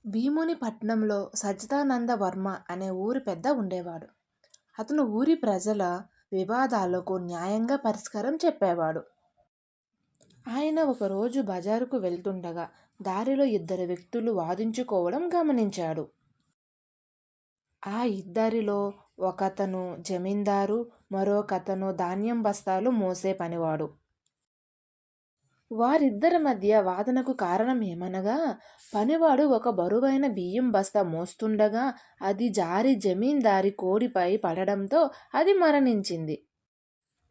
భీముని పట్నంలో సచ్చిదానంద వర్మ అనే ఊరి పెద్ద ఉండేవాడు. అతను ఊరి ప్రజల వివాదాలకు న్యాయంగా పరిష్కారం చెప్పేవాడు. ఆయన ఒకరోజు బజారుకు వెళ్తుండగా దారిలో ఇద్దరు వ్యక్తులు వాదించుకోవడం గమనించాడు. ఆ ఇద్దరిలో ఒకతను జమీందారు, మరొకతను ధాన్యం బస్తాలు మోసే పనివాడు. వారిద్దరి మధ్య వాదనకు కారణం ఏమనగా, పనివాడు ఒక బరువైన బియ్యం బస్తా మోస్తుండగా అది జారి జమీందారి కోడిపై పడడంతో అది మరణించింది.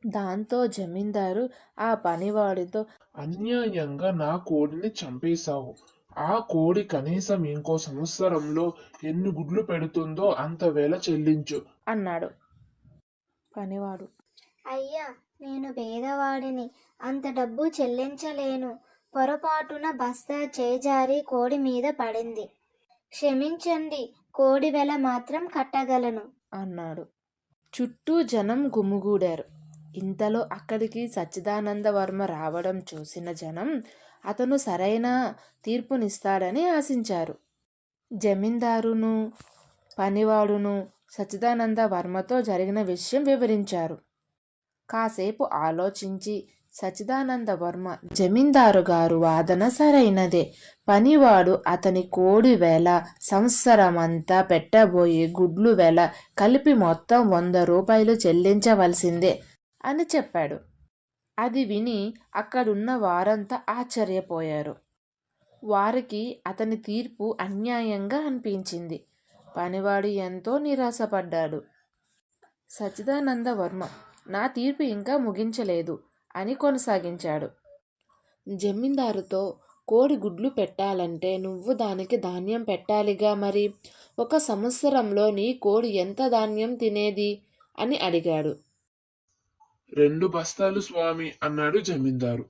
దాంతో జమీందారు ఆ పనివాడితో, అన్యాయంగా నా కోడిని చంపేశావు. ఆ కోడి కనీసం ఇంకో సంవత్సరంలో ఎన్ని గుడ్లు పెడుతుందో అంత వేల చెల్లించు అన్నాడు. పనివాడు, అయ్యా, నేను పేదవాడిని, అంత డబ్బు చెల్లించలేను. పొరపాటున బస్తా చేజారి కోడి మీద పడింది. క్షమించండి, కోడి వెల మాత్రం కట్టగలను అన్నాడు. చుట్టూ జనం గుమిగూడారు. ఇంతలో అక్కడికి సచ్చిదానంద వర్మ రావడం చూసిన జనం అతను సరైన తీర్పునిస్తాడని ఆశించారు. జమీందారును, పనివాడును సచ్చిదానంద వర్మతో జరిగిన విషయం వివరించారు. కాసేపు ఆలోచించి సచ్చిదానంద వర్మ, జమీందారు గారు వాదన సరైనదే. పనివాడు అతని కోడి వేల, సంవత్సరమంతా పెట్టబోయే గుడ్లు వేల కలిపి మొత్తం 100 రూపాయలు చెల్లించవలసిందే అని చెప్పాడు. అది విని అక్కడున్న వారంతా ఆశ్చర్యపోయారు. వారికి అతని తీర్పు అన్యాయంగా అనిపించింది. పనివాడు ఎంతో నిరాశపడ్డాడు. సచ్చిదానంద వర్మ, నా తీర్పు ఇంకా ముగించలేదు అని కొనసాగించాడు. జమీందారుతో, కోడి గుడ్లు పెట్టాలంటే నువ్వు దానికి ధాన్యం పెట్టాలిగా, మరి 1 సంవత్సరంలో నీ కోడి ఎంత ధాన్యం తినేది అని అడిగాడు. 2 బస్తాలు స్వామి అన్నాడు జమీందారు.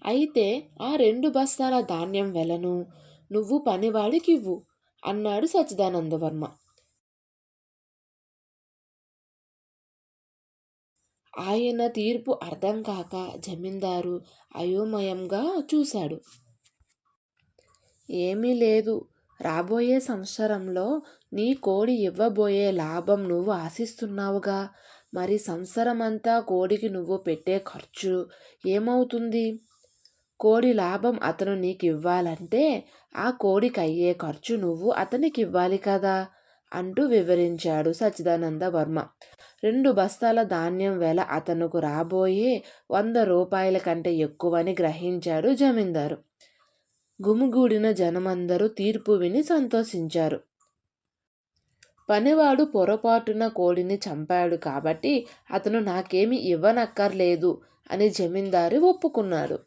అయితే ఆ 2 బస్తాల ధాన్యం వెలను నువ్వు పనివాడికివ్వు అన్నాడు సచ్చిదానంద వర్మ. ఆయన తీర్పు అర్థం కాక జమీందారు అయోమయంగా చూశాడు. ఏమీ లేదు, రాబోయే సంవత్సరంలో నీ కోడి ఇవ్వబోయే లాభం నువ్వు ఆశిస్తున్నావుగా, మరి సంవత్సరమంతా కోడికి నువ్వు పెట్టే ఖర్చు ఏమవుతుంది? కోడి లాభం అతను నీకు ఇవ్వాలంటే ఆ కోడికి అయ్యే ఖర్చు నువ్వు అతనికి ఇవ్వాలి కదా అంటూ వివరించాడు సచ్చిదానంద వర్మ. 2 బస్తాల ధాన్యం వెల అతనుకు రాబోయే 100 రూపాయల కంటే ఎక్కువని గ్రహించాడు జమీందారు. గుమిగూడిన జనమందరూ తీర్పు విని సంతోషించారు. పనివాడు పొరపాటున కోడిని చంపాడు కాబట్టి అతను నాకేమీ ఇవ్వనక్కర్లేదు అని జమీందారు ఒప్పుకున్నాడు.